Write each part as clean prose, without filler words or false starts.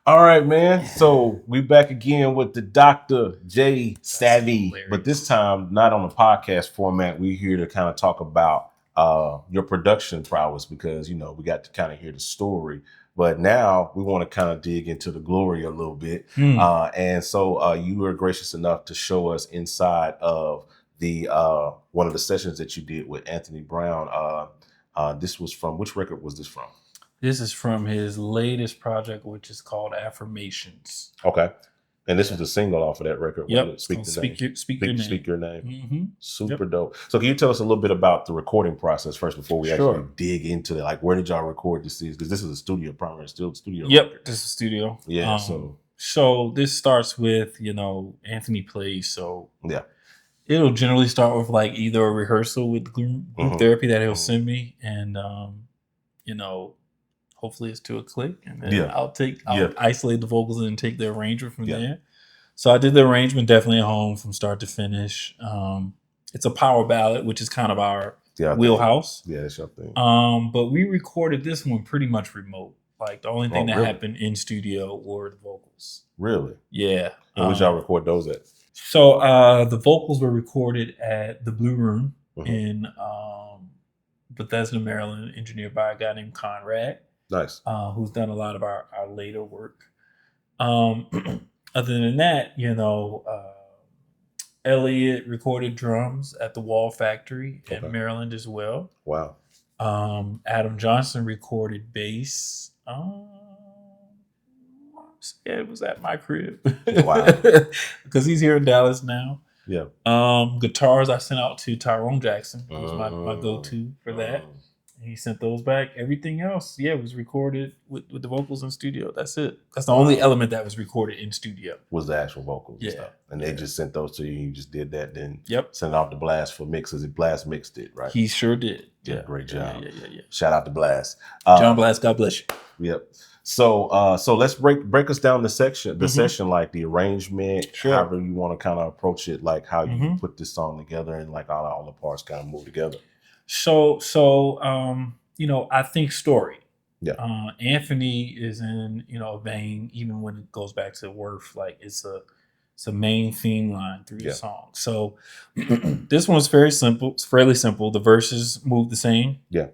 All right, man. So we back again with the Dr. J Savvy, hilarious. but this time not on a podcast format. We're here to kind of talk about your production prowess because we got to kind of hear the story. But now we want to kind of dig into the glory a little bit. And so you were gracious enough to show us inside of the one of the sessions that you did with Anthony Brown. This was from which record was this from? This is from his latest project, which is called Affirmations. Okay. And this was a single off of that record. Yep. Speak your name. Speak Your name. Mm-hmm. Super dope. So can you tell us a little bit about the recording process first before we Sure. actually dig into it? Like, where did y'all record this? Because this is a studio, primary studio. Yep. Record. This is studio. Yeah. So this starts with, Anthony plays. So yeah. It'll generally start with like either a rehearsal with group therapy that he'll send me, and hopefully it's to a click, and then I'll isolate the vocals and take the arrangement from there. So I did the arrangement definitely at home from start to finish. It's a power ballad, which is kind of our wheelhouse. Yeah, that's your thing. But we recorded this one pretty much remote. Like the only thing that happened in studio were the vocals. Really? Yeah. And where y'all record those at? So the vocals were recorded at the Blue Room in Bethesda, Maryland, engineered by a guy named Conrad. Nice. Who's done a lot of our later work. Other than that, Elliot recorded drums at the Wall Factory in Maryland as well. Wow. Adam Johnson recorded bass. It was at my crib. Wow. Because he's here in Dallas now. Yeah. Guitars I sent out to Tyrone Jackson. That was my go-to for that. He sent those back. Everything else, was recorded with the vocals in studio. That's it. That's the only element that was recorded in studio. Was the actual vocals and stuff. And they just sent those to you. You just did that, then sent off to Blast for mixes. Blast mixed it, right? He sure did. Yeah, great job. Yeah. Shout out to Blast. John Blast, God bless you. Yep. So let's break us down the session, like the arrangement, however you want to kind of approach it, like how you put this song together and like all the parts kind of move together. So I think story. Yeah. Anthony is in, a vein, even when it goes back to Worth, like it's a main theme line through the song. So this one's very simple. It's fairly simple. The verses move the same. Yeah.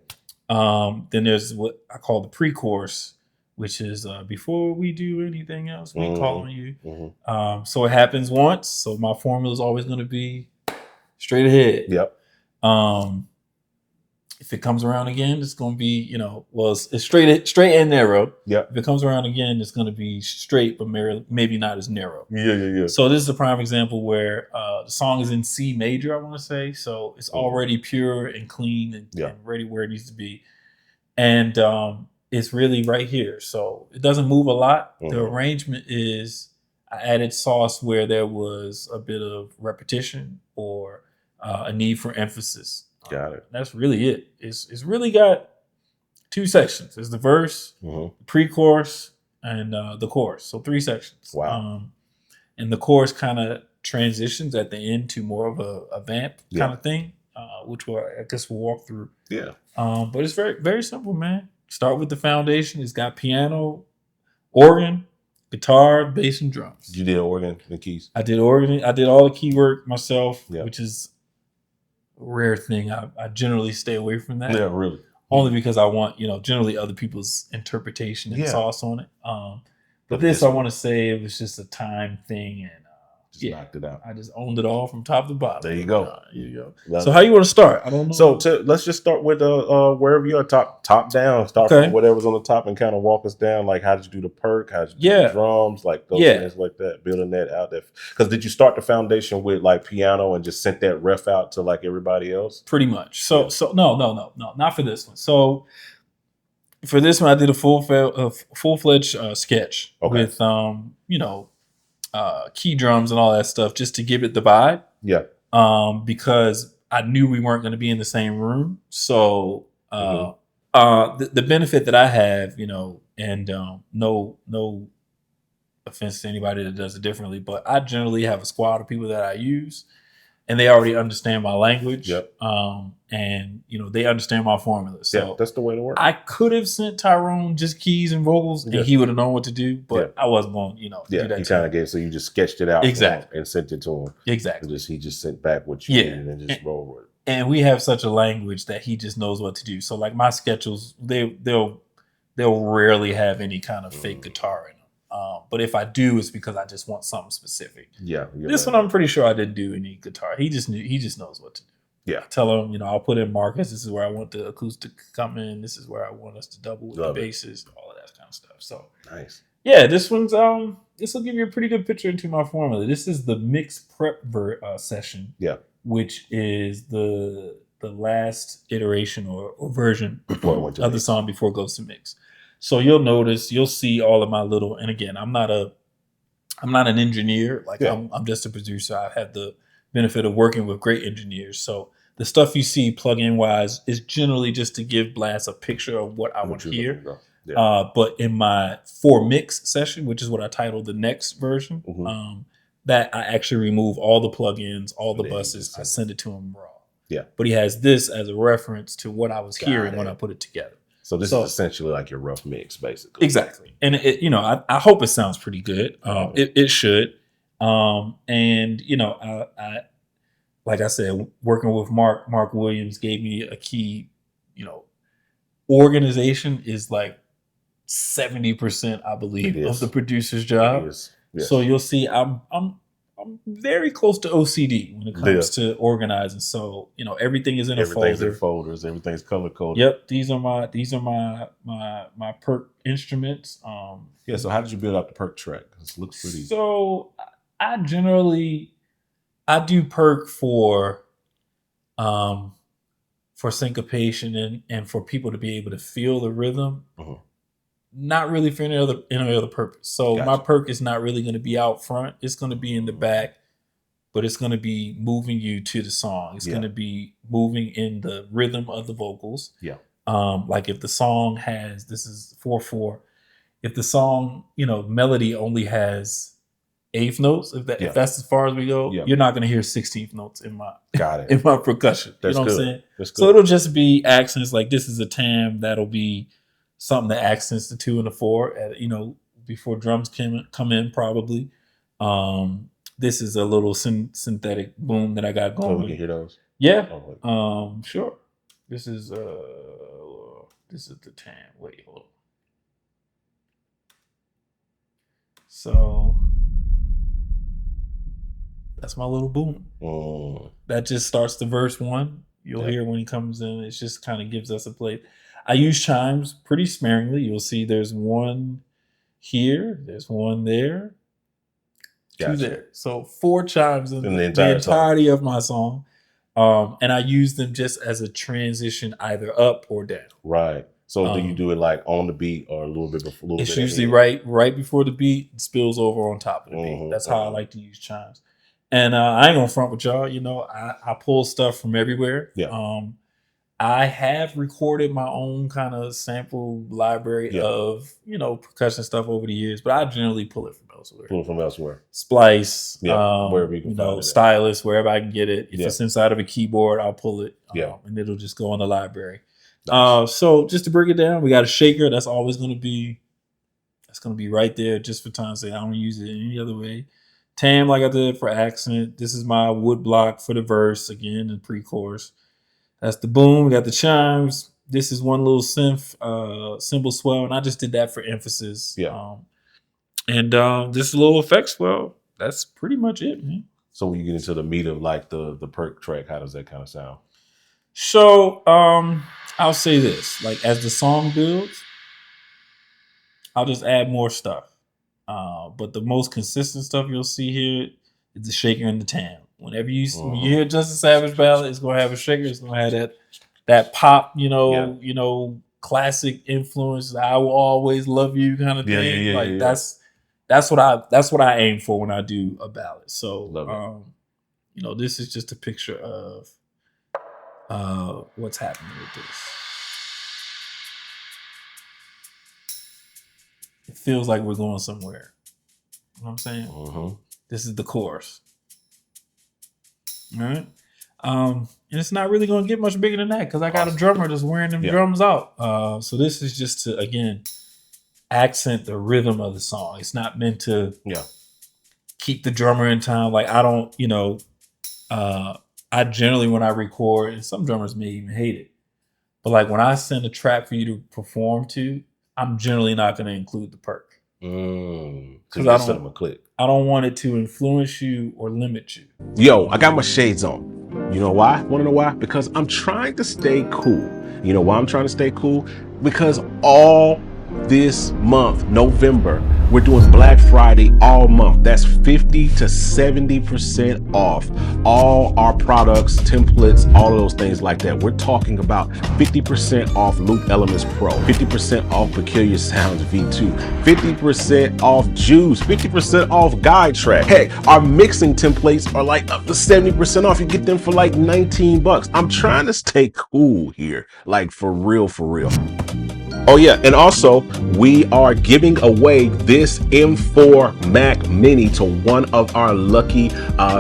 Then there's what I call the pre-chorus, which is before we do anything else, we call on you. So it happens once. So my formula is always going to be straight ahead. Yep. If it comes around again, it's going to be, it's straight and narrow. Yep. If it comes around again, it's going to be straight, but maybe not as narrow. Yeah. So this is a prime example where the song is in C major, I want to say. So it's already pure and clean and ready where it needs to be. And it's really right here. So it doesn't move a lot. The arrangement is, I added sauce where there was a bit of repetition or a need for emphasis. Got it. That's really it. It's really got two sections. There's the verse, pre-chorus, and the chorus. So 3 sections. Wow. And the chorus kind of transitions at the end to more of a vamp kind of thing, which we'll walk through. Yeah. But it's very, very simple, man. Start with the foundation. It's got piano, organ, guitar, bass, and drums. You did organ and keys? I did organ. I did all the key work myself, yeah. which is a rare thing. I generally stay away from that. Yeah, really. Only because I want, generally other people's interpretation and sauce on it. But this, I want to say it was just a time thing, and just knocked it out. I just owned it all from top to bottom. There you go. There you go. So how you want to start? I don't know. So let's just start with wherever you are, top down. Start from whatever's on the top and kind of walk us down. Like, how did you do the perk? How did you do the drums? Like those things like that. Building that out there. Because did you start the foundation with like piano and just sent that ref out to like everybody else? Pretty much. So no, not for this one. So for this one, I did a full-fledged sketch with key drums and all that stuff, just to give it the vibe. Yeah. Because I knew we weren't going to be in the same room. So the benefit that I have, and no offense to anybody that does it differently, but I generally have a squad of people that I use. and they already understand my language. Yep. And they understand my formula. So that's the way to work. I could have sent Tyrone just keys and vocals, and he would have known what to do. But I wasn't going, do that. He kind of gave, so you just sketched it out exactly and sent it to him. Exactly. He just sent back what you needed and just roll with it. And we have such a language that he just knows what to do. So like my schedules, they'll rarely have any kind of fake guitar in them. But if I do, it's because I just want something specific. Yeah. This one, I'm pretty sure I didn't do any guitar. He just knows what to do. Yeah. I tell him, I'll put in markers. This is where I want the acoustic to come in. This is where I want us to double with the basses, all of that kind of stuff. So nice. Yeah, this one's this will give you a pretty good picture into my formula. This is the mix prep session. Yeah. Which is the last iteration or version of the song before it goes to mix. So you'll see all of my little, and again, I'm not an engineer. Like I'm just a producer. I've had the benefit of working with great engineers. So the stuff you see plug-in wise is generally just to give Blast a picture of what I want to hear. But in my for mix session, which is what I titled the next version, that I actually remove all the plugins, all the buses. I send it to him raw. Yeah. But he has this as a reference to what I was hearing when I put it together. So this is essentially like your rough mix, basically. Exactly. And I hope it sounds pretty good. It should. And I like I said, working with Mark Williams gave me a key. Organization is like 70%, I believe, of the producer's job. Yes. So you'll see, I'm very close to OCD when it comes to organizing. So everything is in a folder. Everything's in folders. Everything's color coded. Yep, these are my perk instruments. So how did you build out the perk track? It looks pretty. So I do perk for syncopation and for people to be able to feel the rhythm. Not really for any other purpose. So my perk is not really going to be out front. It's going to be in the back, but it's going to be moving you to the song. It's going to be moving in the rhythm of the vocals. Yeah. Like if the song has, this is 4/4. If the song, melody only has eighth notes, if that's as far as we go, you're not going to hear 16th notes in my in my percussion. That's you know good. what I'm saying? That's good. So it'll just be accents. Like this is a tam that'll be something that accents the 2 and the 4 at, before drums come in probably. This is a little synthetic boom that I got going. Oh, we can hear those. Yeah. Sure. This is the tam. Wait, hold on. So that's my little boom. That just starts the verse 1. You'll hear when he comes in. It just kind of gives us a play. I use chimes pretty sparingly. You'll see there's one here, there's one there, 2 there. So 4 chimes in the entirety of my song. And I use them just as a transition either up or down. Right. So do you do it like on the beat or a little bit before? It's usually right before the beat, it spills over on top of the beat. That's how I like to use chimes. And I ain't gonna front with y'all. I pull stuff from everywhere. Yeah. I have recorded my own kind of sample library of, percussion stuff over the years, but I generally pull it from elsewhere. Pull it from elsewhere. Splice, wherever you can find it. Stylus, wherever I can get it. If it's inside of a keyboard, I'll pull it. And it'll just go in the library. Nice. So just to break it down, we got a shaker. That's always going to be right there just for time's sake. I don't use it any other way. Tam, like I did for accent. This is my wood block for the verse, again, in pre-chorus. That's the boom. We got the chimes. This is one little synth cymbal swell, and I just did that for emphasis. Yeah. And this little effect swell. That's pretty much it, man. So when you get into the meat of like the perk track, how does that kind of sound? So I'll say this: like as the song builds, I'll just add more stuff. But the most consistent stuff you'll see here is the shaker and the tam. Whenever when you hear Just a Savage ballad, it's gonna have a shaker. It's gonna have that pop, classic influence. I will always love you kind of thing. That's what I aim for when I do a ballad. So this is just a picture of what's happening with this. It feels like we're going somewhere. You know what I'm saying? This is the chorus. All right. And it's not really going to get much bigger than that because I got a drummer that's wearing them drums out. So this is just to, again, accent the rhythm of the song. It's not meant to keep the drummer in time. Like I don't, I generally, when I record, and some drummers may even hate it, but like when I send a track for you to perform to, I'm generally not going to include the perk. Because I don't want it to influence you or limit you. Yo, I got my shades on. You know why? Want to know why? Because I'm trying to stay cool. You know why I'm trying to stay cool? Because all this month, November, we're doing Black Friday all month. That's 50 to 70% off all our products, templates, all of those things like that. We're talking about 50% off Loop Elements Pro, 50% off Peculiar Sounds V2, 50% off Juice, 50% off Guide Track. Hey, our mixing templates are like up to 70% off. You get them for like 19 bucks. I'm trying to stay cool here, like for real, for real. Oh yeah, and also we are giving away this M4 Mac Mini to one of our lucky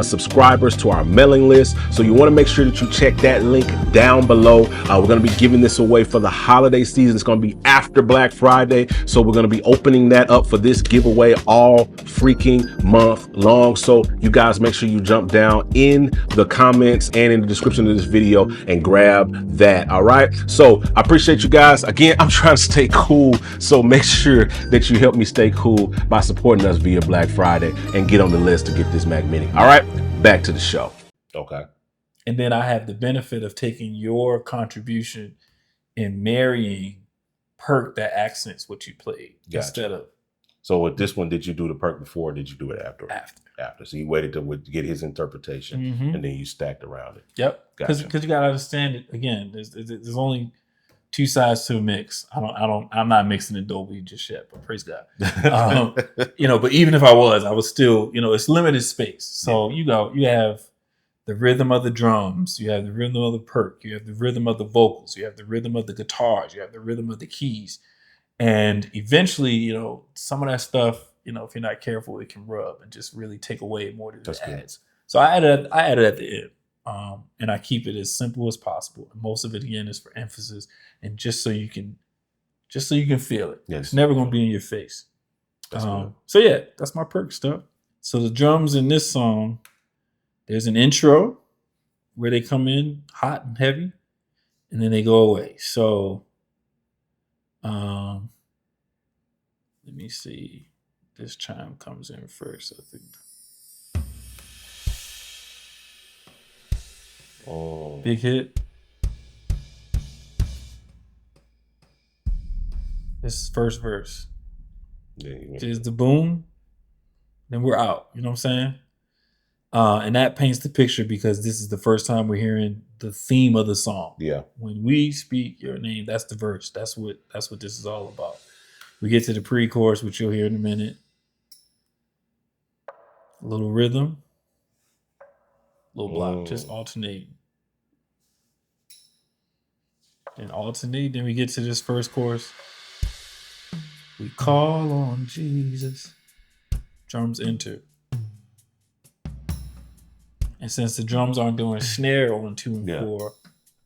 subscribers to our mailing list. So you want to make sure that you check that link down below. We're going to be giving this away for the holiday season. It's going to be after Black Friday. So we're going to be opening that up for this giveaway all freaking month long. So you guys make sure you jump down in the comments and in the description of this video and grab that. All right. So I appreciate you guys. Again, I'm trying to stay cool, so make sure that you help me stay cool by supporting us via Black Friday and get on the list to get this Mac Mini. All right, back to the show. Okay. And then I have the benefit of taking your contribution and marrying perk that accents what you played instead of. So with this one, did you do the perk before or did you do it after? After. So you waited to get his interpretation and then you stacked around it. Yep. Because you got to understand it. Again, there's only two sides to a mix. I'm not mixing in Dolby just yet, but praise God. But even if I was still, it's limited space. So you have the rhythm of the drums, you have the rhythm of the perk, you have the rhythm of the vocals, you have the rhythm of the guitars, you have the rhythm of the keys. And eventually, some of that stuff, if you're not careful, it can rub and just really take away more than it adds. So I added at the end. And I keep it as simple as possible. And most of it again is for emphasis and just so you can feel it. Yes. It's never going to be in your face. So yeah, that's my perk stuff. So the drums in this song, there's an intro where they come in hot and heavy, and then they go away. So let me see. This chime comes in first, I think. Oh. Big hit. This is first verse. Is the boom, then we're out. You know what I'm saying? And that paints the picture because this is the first time we're hearing the theme of the song. Yeah. When we speak your name, that's the verse. That's what this is all about. We get to the pre-chorus, which you'll hear in a minute. A little rhythm, a little block, just alternating. And alternate, then we get to this first chorus. We call on Jesus. Drums enter. And since the drums aren't doing snare on 2 and 4,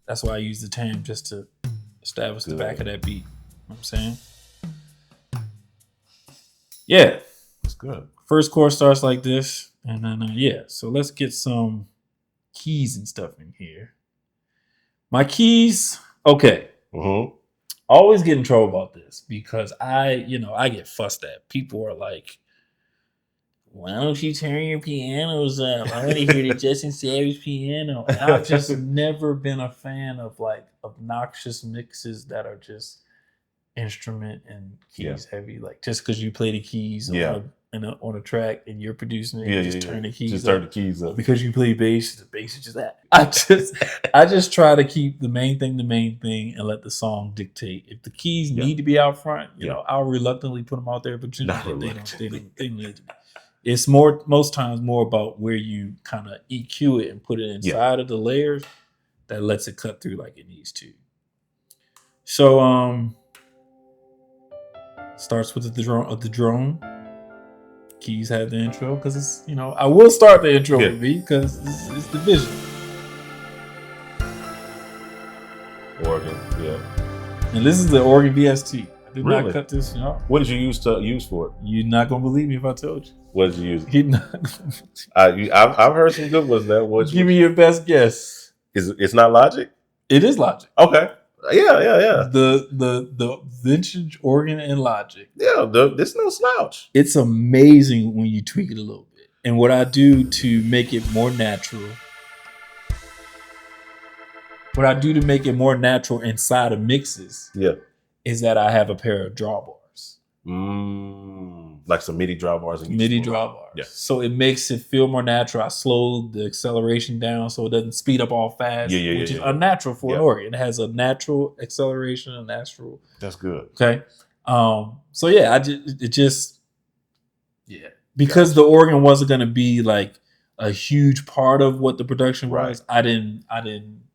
that's why I use the tam just to establish the back of that beat. You know what I'm saying? Yeah. That's good. First chorus starts like this. And then, so let's get some keys and stuff in here. My keys, okay. Always get in trouble about this because I get fussed at. People are like, why don't you turn your pianos up? I want to hear the Justin Savage piano. And I've just never been a fan of like obnoxious mixes that are just instrument and keys heavy. Like just because you play the keys on a track and you're producing it, you just turn the keys just turn the keys up. Because you play bass, the bass is just that. I just try to keep the main thing and let the song dictate. If the keys need to be out front, I'll reluctantly put them out there, but generally they need to be. It's most times more about where you kind of EQ it and put it inside of the layers that lets it cut through like it needs to. So starts with the drone. keys have the intro because it's, you know, I will start the intro with me because it's the vision. Organ, yeah. And this is the organ VST. I did Really? not cut this, you know. What did you use for it? You're not gonna believe me if I told you. What did you use? You're not I've heard some good ones now. Give me your best guess. It's not Logic? It is Logic. Okay. Yeah. The vintage organ in Logic. Yeah, this no slouch. It's amazing when you tweak it a little bit. And what I do to make it more natural. What I do to make it more natural inside of mixes, is that I have a pair of drawbars. Like some MIDI drawbars. MIDI drawbars. Yeah. So it makes it feel more natural. I slow the acceleration down so it doesn't speed up all fast, which is unnatural for an organ. It has a natural acceleration, a natural. That's good. Okay. So yeah, because the organ wasn't going to be like a huge part of what the production was. I didn't.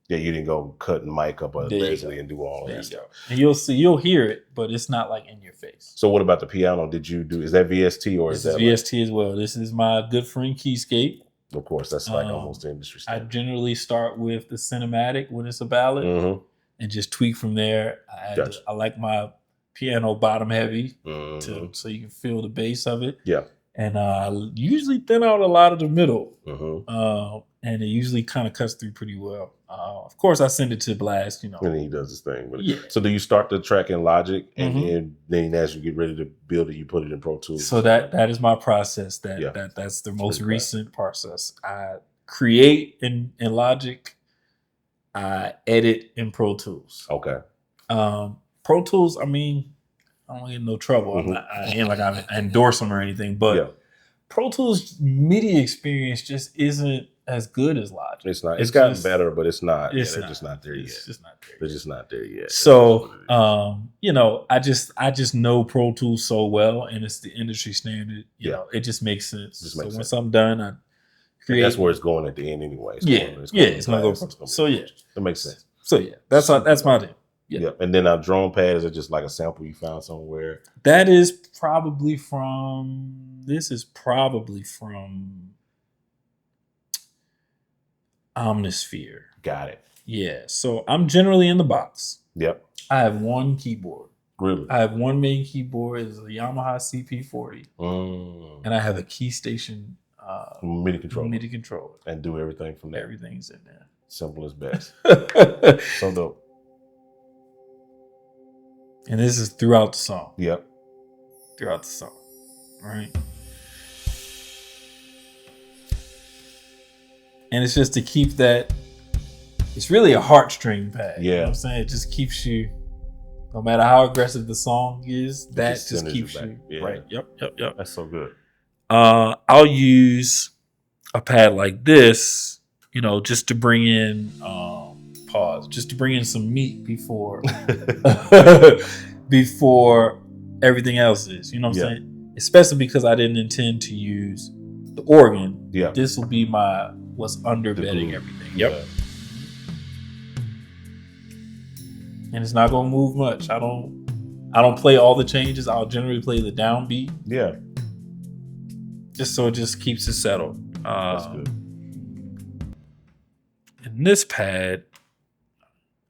Yeah, you didn't go cutting mic up basically and do all of that stuff. And you'll hear it, but it's not like in your face. So what about the piano? Is that VST or is that VST as well? This is my good friend Keyscape. Of course, that's like almost the industry standard. I generally start with the cinematic when it's a ballad and just tweak from there. I like my piano bottom heavy so you can feel the bass of it. Yeah. And I usually thin out a lot of the middle. And it usually kind of cuts through pretty well. Of course, I send it to Blast, you know. And then he does his thing. So do you start the track in Logic and then as you get ready to build it, you put it in Pro Tools? So that is my process. That's the most recent process. I create in Logic. I edit in Pro Tools. Okay. Pro Tools, I mean, I don't get in no trouble. I ain't like I endorse them or anything, but Pro Tools MIDI experience just isn't as good as Logic. It's not. It's gotten better, but it's not. They're just not there yet. It's just not there. They're just not there yet. So, you know, I just know Pro Tools so well, and it's the industry standard. You know, it just makes sense. So once I'm done, I create. That's where it's going at the end, anyway. It's gonna go. So yeah, that makes sense. So yeah, that's my deal. Yeah. And then our drone pad, is it just like a sample you found somewhere? That is probably from. This is probably from Omnisphere. Got it. Yeah. So I'm generally in the box. Yep. I have one keyboard. Really? I have one main keyboard. It's a Yamaha CP40. And I have a key station MIDI controller. MIDI controller. And do everything from there. Everything's in there. Simple as best. So dope. And this is throughout the song. Yep. Throughout the song. Right? And it's just to keep that, it's really a heartstring pad. You know what I'm saying? It just keeps you, no matter how aggressive the song is, that just keeps you. Right. Yep. That's so good. I'll use a pad like this, you know, just to bring in, just to bring in some meat before, before everything else is, you know what I'm saying? Especially because I didn't intend to use the organ. Yeah. This will be what's underbedding everything. Yep. And it's not gonna move much. I don't play all the changes. I'll generally play the downbeat. Yeah. Just so it just keeps it settled. That's good. And this pad,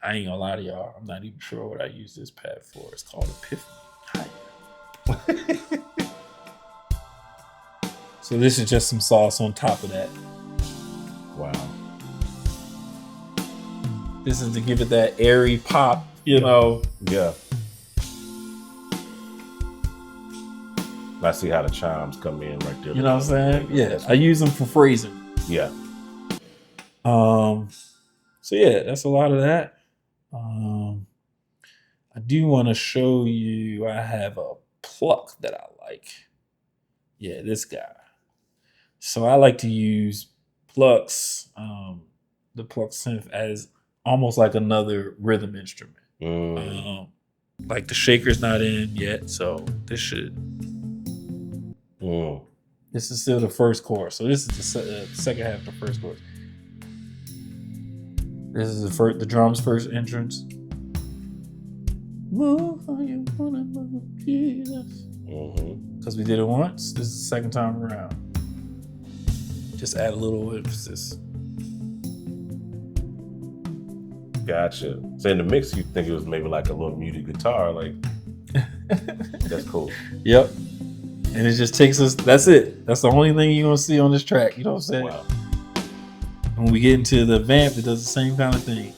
I ain't gonna lie to y'all. I'm not even sure what I use this pad for. It's called Epiphany. So this is just some sauce on top of that. Wow. This is to give it that airy pop, you know. Yeah. I see how the chimes come in right there. You know what I'm saying? Yeah. I use them for phrasing. Yeah. So yeah, that's a lot of that. I do want to show you, I have a pluck that I like. Yeah, this guy. So I like to use plucks, the pluck synth as almost like another rhythm instrument. Like the shaker's not in yet, so this should. This is still the first chorus. So this is the second half of the first chorus. This is the drum's first entrance. Move how you wanna move, Jesus. because we did it once. This is the second time around. Just add a little emphasis. Gotcha. So in the mix, you think it was maybe like a little muted guitar, like that's cool. Yep. And it just takes us. That's it. That's the only thing you're gonna see on this track. You know what I'm saying? Wow. When we get into the vamp, it does the same kind of thing.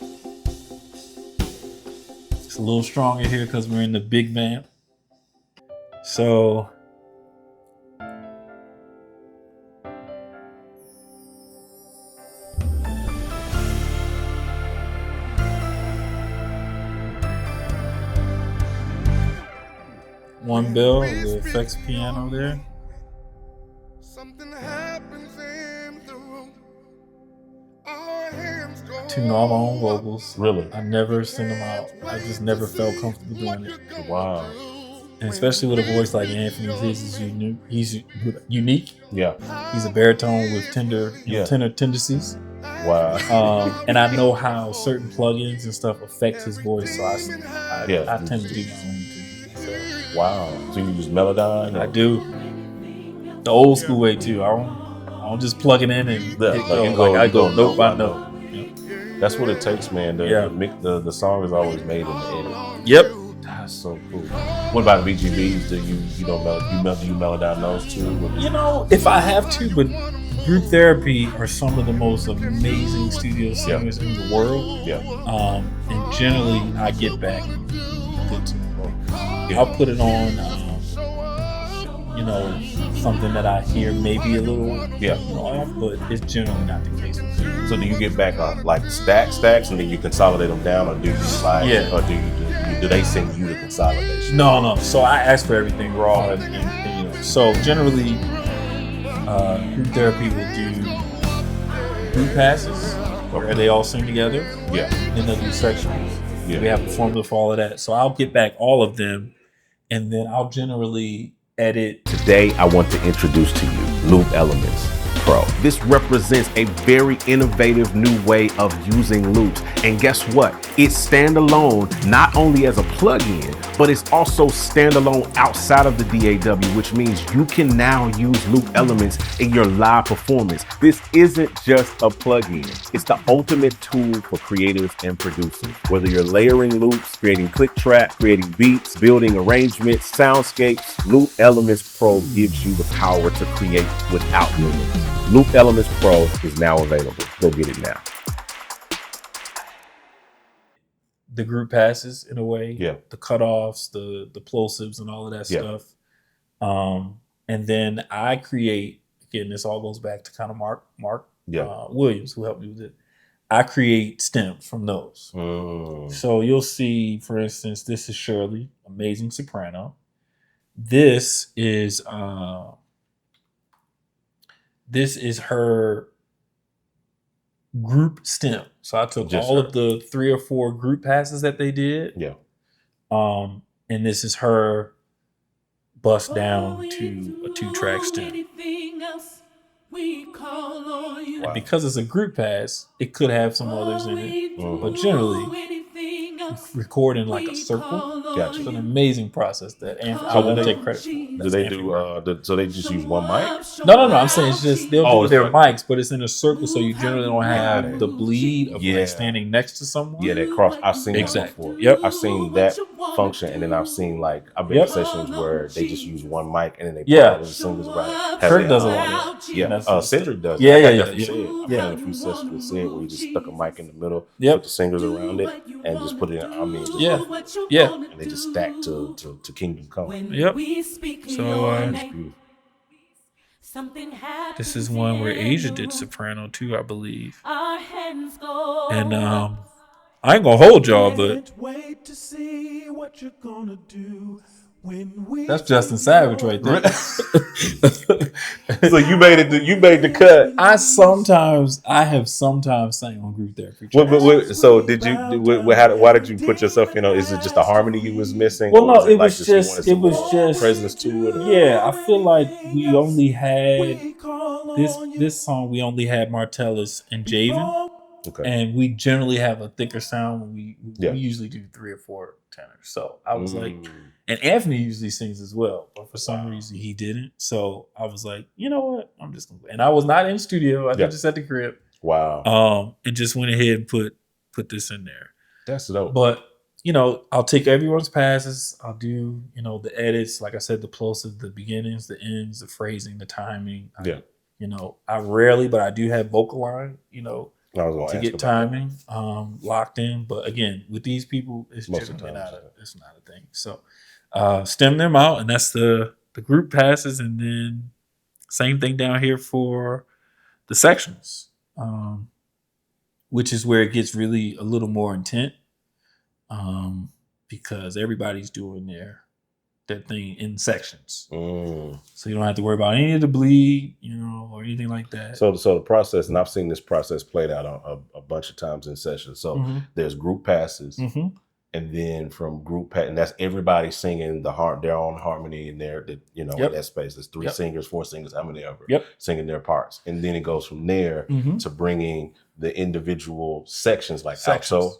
It's a little stronger here because we're in the big vamp. So one bell, the effects piano there. Something happens in the room. Tune all my own vocals. Really? I never send them out. I just never felt comfortable doing it. Wow. And especially with a voice like Anthony's, his is unique. He's unique. Yeah. He's a baritone with tender tendencies. Wow. And I know how certain plugins and stuff affect his voice, so I tend to do my own too. So. Wow. So you use Melodyne? I do. The old school way too. I don't just plug it in and hit go. I go note by note. That's what it takes, man. The song is always made in the edit. Yep. That's so cool. What about VGBs? Do you Melodyne those too? You know, if I have to, but Group Therapy are some of the most amazing studio singers in the world. Yeah. And generally, I get back good to them. I'll put it on, something that I hear maybe a little off, but it's generally not the case with me. So do you get back on like stacks and then you consolidate them down, or do you slide? Yeah. Or do they send you the consolidation? No. So I ask for everything raw, and so generally, Group Therapy will do group passes where they all sing together. Yeah. Then they'll do sections. Yeah. We have a formula for all of that. So I'll get back all of them, and then I'll generally edit. Today, I want to introduce to you Loop Elements Pro. This represents a very innovative new way of using loops. And guess what? It's standalone, not only as a plugin, but it's also standalone outside of the DAW, which means you can now use loop elements in your live performance. This isn't just a plugin. It's the ultimate tool for creatives and producers. Whether you're layering loops, creating click track, creating beats, building arrangements, soundscapes, Loop Elements Pro gives you the power to create without limits. Loop Elements Pro is now available. Go get it now. The group passes in a way, the cutoffs, the plosives, and all of that stuff. And then I create, again, this all goes back to kind of Mark Williams, who helped me with it. I create stems from those. So you'll see, for instance, this is Shirley, amazing soprano. This is her group stem. So I took all of the 3 or 4 group passes that they did. Yeah. And this is her bust down to a 2-track stem. And because it's a group pass, it could have some others in it. But generally, record in like a circle. Gotcha. It's an amazing process that, and I won't take credit for. Do they do? So they just use one mic? No. I'm saying it's just they'll do their mics, but it's in a circle, so you generally don't have the bleed of like standing next to someone. Yeah, that cross. I've seen that before. Yep, I've seen that function, and then I've seen I've been in sessions where they just use one mic and then they put the singers around. Kirk does a lot of that. Yeah, Cedric does. Yeah. I've done a few sessions with Sid where he just stuck a mic in the middle, put the singers around it, and just put it in. And they just stack to Kingdom Come. Yep. So this is one where Asia did soprano too, I believe. And I ain't gonna hold y'all, but that's Justin Savage right there. So you made it. You made the cut. I have sometimes sang on Group Therapy. So did you? Why did you put yourself? Is it just a harmony you was missing? Well, no, it was just presence to it. Yeah, I feel like we only had this song. We only had Martellus and Javen. Okay. And we generally have a thicker sound when we Yeah. usually do 3 or 4 tenors. So I was like, and Anthony usually sings as well, but for some reason he didn't. So I was like, you know what? I'm just gonna. And I was not in the studio. I did just at the crib. Wow. And just went ahead and put this in there. That's dope. But you know, I'll take everyone's passes. I'll do, you know, the edits, like I said, the plosive, the beginnings, the ends, the phrasing, the timing. Yeah. I rarely, but I do have vocal line, you know, I was gonna to ask get about timing locked in. But again, with these people, it's Most of generally the time, it's not a thing. So stem them out, and that's the group passes, and then same thing down here for the sections, which is where it gets really a little more intent, because everybody's doing their thing in sections. So you don't have to worry about any of the bleed, you know, or anything like that. So the process, and I've seen this process played out a bunch of times in sessions. So there's group passes, and then from group pass, and that's everybody singing their own harmony in there. That in that space. There's 3 singers, 4 singers, how many ever, singing their parts, and then it goes from there to bringing the individual sections like alto,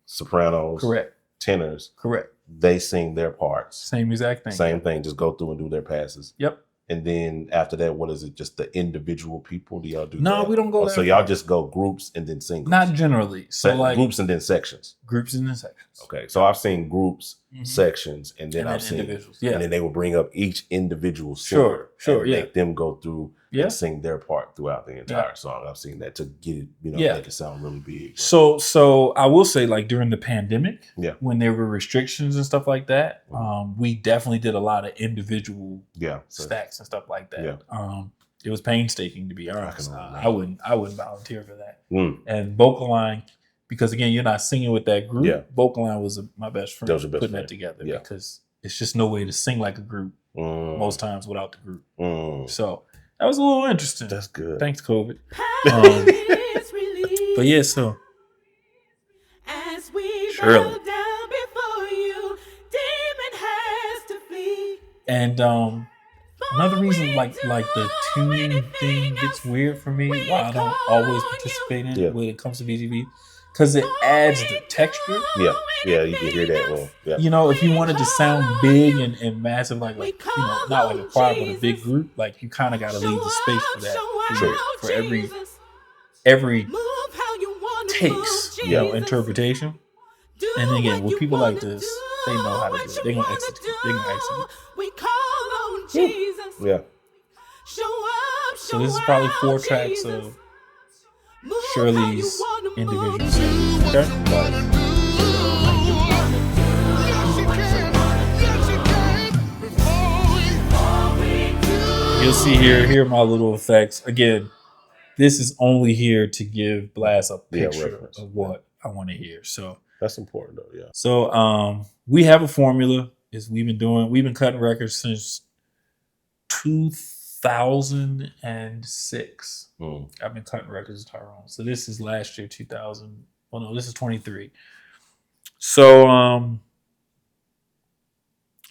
sopranos, correct, tenors, correct. They sing their parts. Same exact thing. Same thing. Just go through and do their passes. Yep. And then after that, what is it? Just the individual people? Do y'all do No, that? we don't go that so y'all just go groups and then singles? Not generally. So like groups and then sections. Groups and then sections. Okay. So I've seen groups, sections, and then I've seen individuals. Yeah. And then they will bring up each individual singer. Sure. And Yeah. make them go through and sing their part throughout the entire song. I've seen that to get it, make it sound really big. So I will say, like during the pandemic, when there were restrictions and stuff like that, we definitely did a lot of individual stacks and stuff like that. It was painstaking, to be honest. I wouldn't volunteer for that. And vocal line, because again, you're not singing with that group. Vocal line was my best friend putting that together because it's just no way to sing like a group most times without the group. So that was a little interesting. That's good. Thanks, COVID. But yeah, so Shirley. And another reason, like the tuning thing gets weird for me. Why I don't always participate in it when it comes to VGV, because it adds the texture. Yeah, you can hear that one. Yeah. You know, if you wanted to sound big and massive, like not like a choir, but a big group, like you kind of got to leave the space for that. For every takes, interpretation. And then again, with people like this, they know how to do it. They're gonna execute. Yeah. So this is probably 4 tracks of Shirley's individual singing. Okay. You'll see here are my little effects. Again, this is only here to give Blast a picture of what I want to hear. So that's important though, yeah. So we have a formula. We've been cutting records since 2006. I've been cutting records with Tyrone. So this is last year, 2000. Well, no, this is 23. So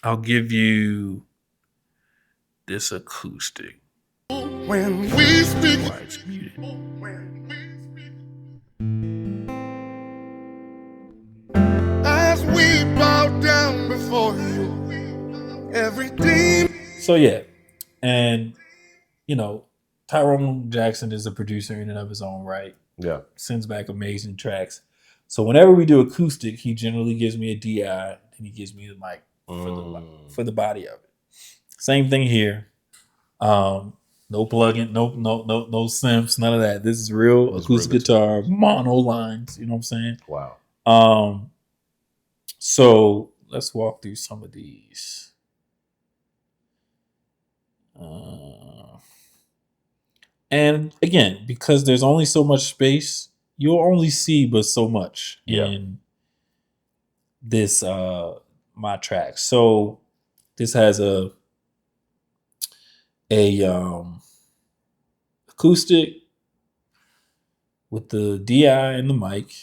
I'll give you this acoustic. When we speak, it's muted. As we bow down before you, every demon. So yeah, and Tyrone Jackson is a producer in and of his own right. Yeah, sends back amazing tracks. So whenever we do acoustic, he generally gives me a DI and he gives me the mic for the body of it. Same thing here. No plugin, no synths, none of that. This is real acoustic guitar, mono lines. You know what I'm saying? Wow. So let's walk through some of these. And again, because there's only so much space, you'll only see but so much in this my track. So this has a acoustic with the DI and the mic.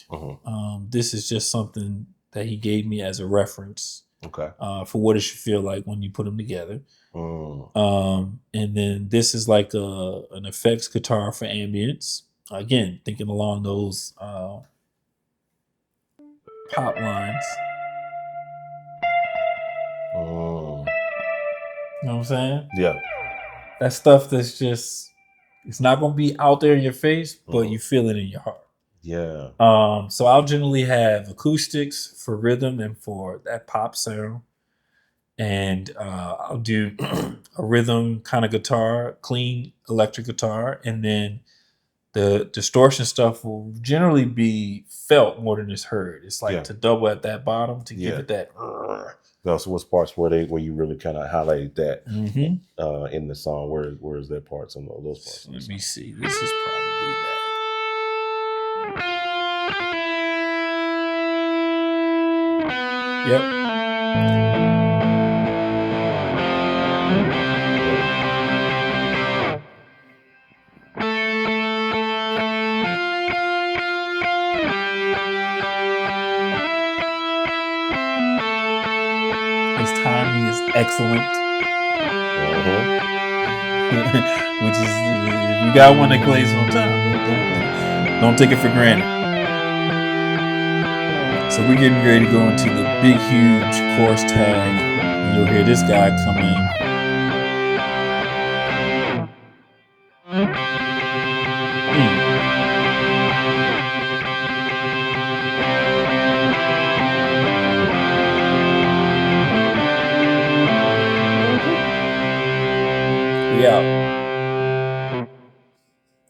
This is just something that he gave me as a reference for what it should feel like when you put them together. And then this is like an effects guitar for ambience. again, thinking along those pop lines. You know what I'm saying? Yeah. That stuff that's just, it's not going to be out there in your face, but you feel it in your heart. Yeah. So I'll generally have acoustics for rhythm and for that pop sound. And I'll do a rhythm kind of guitar, clean electric guitar. And then the distortion stuff will generally be felt more than it's heard. It's like to double at that bottom to give it that. So what's parts where you really kind of highlighted that in the song? Where is that part? Some of those parts. Let me see. This is probably that. Yep. His timing is excellent. Which is, if you got one that plays on time, don't take it for granted. So we're getting ready to go into the big, huge chorus tag. And you'll hear this guy come in.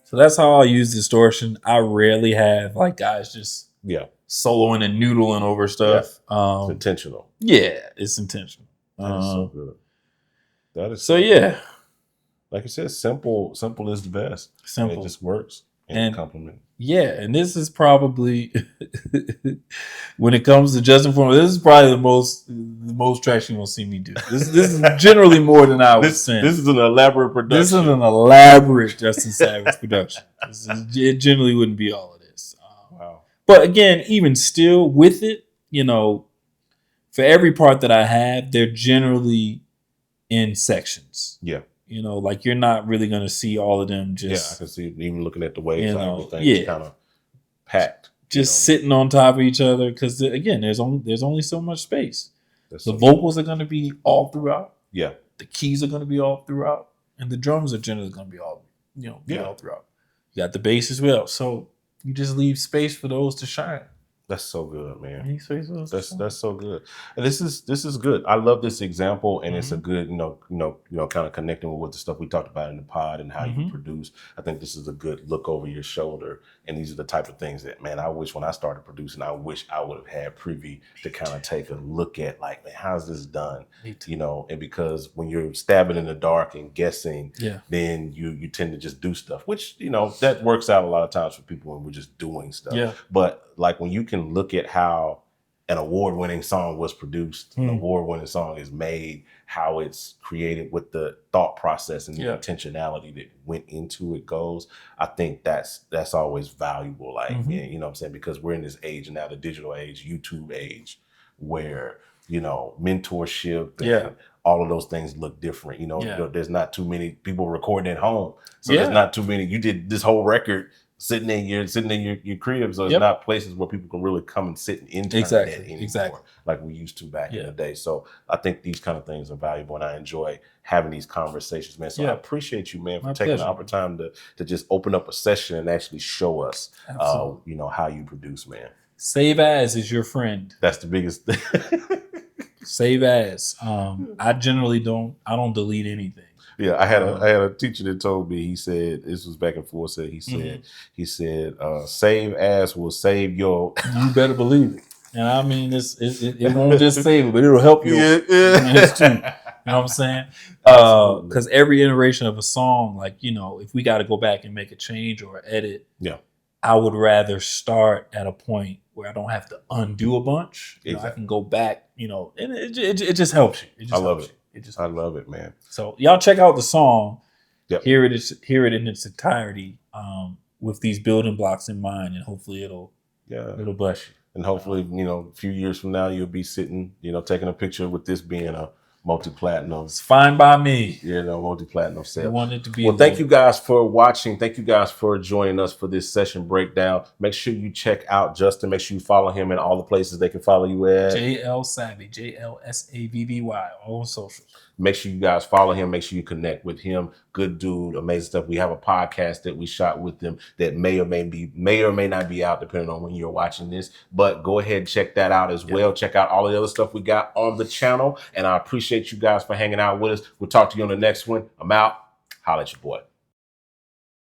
So that's how I'll use distortion. I rarely have like guys just soloing and noodling over stuff. It's intentional. Yeah, it's intentional. That is so good. That is so yeah. Like I said, simple is the best. Simple. And it just works. And compliment. Yeah, and this is probably when it comes to Justin Form, this is probably the most traction you'll see me do. This is generally more than I was saying. This is an elaborate production. This is an elaborate Justin Savage production. It generally wouldn't be all of this. Wow. But again, even still with it, you know, for every part that I have, they're generally in sections. Yeah. You know, like you're not really going to see all of them just... Yeah, I can see even looking at the waves, everything is kind of packed. Just sitting on top of each other because, again, there's only so much space. The vocals are going to be all throughout. Yeah. The keys are going to be all throughout. And the drums are generally going to be all, all throughout. You got the bass as well. So you just leave space for those to shine. That's so good, man. That's so good. And this is good. I love this example, and it's a good, kind of connecting with the stuff we talked about in the pod and how you produce. I think this is a good look over your shoulder, and these are the type of things that, man, I wish when I started producing, I wish I would have had privy to kind of take a look at, like, man, how's this done? And because when you're stabbing in the dark and guessing, then you tend to just do stuff, which that works out a lot of times for people when we're just doing stuff. Yeah. But like when you can look at how an award-winning song was produced, an award-winning song is made, how it's created with the thought process and the intentionality that went into it goes, I think that's always valuable. Like, man, you know what I'm saying? Because we're in this age now, the digital age, YouTube age, where, mentorship and all of those things look different. There's not too many people recording at home. So there's not too many. You did this whole record sitting in your crib, so it's not places where people can really come and sit and intern at anymore, like we used to back in the day. So I think these kind of things are valuable, and I enjoy having these conversations, man. So I appreciate you, man, for taking the opportunity to just open up a session and actually show us, how you produce, man. Save as is your friend. That's the biggest thing. Save as. I generally don't delete anything. Yeah, I had a teacher that told me, he said, this was back and forth, he said, save as will save your... You better believe it. And I mean, it won't just save it, but it'll help you. Yeah. Too. You know what I'm saying? Because every iteration of a song, like, if we got to go back and make a change or edit, I would rather start at a point where I don't have to undo a bunch. I can go back, and it just helps you. I love it. I love it, man. So y'all check out the song. Yep. Hear it in its entirety, with these building blocks in mind, and hopefully it'll bless you. And hopefully, a few years from now, you'll be sitting, taking a picture with this being a multi-platinum. It's fine by me. You know, multi-platinum sale. You want it to be. Well, thank you guys for watching. Thank you guys for joining us for this session breakdown. Make sure you check out Justin. Make sure you follow him in all the places they can follow you at. JL Savvy, JLSAVVY, all on socials. Make sure you guys follow him. Make sure you connect with him. Good dude, amazing stuff. We have a podcast that we shot with them that may or may not be out depending on when you're watching this. But go ahead and check that out as well. Check out all the other stuff we got on the channel. And I appreciate you guys for hanging out with us. We'll talk to you on the next one. I'm out. Holla at your boy.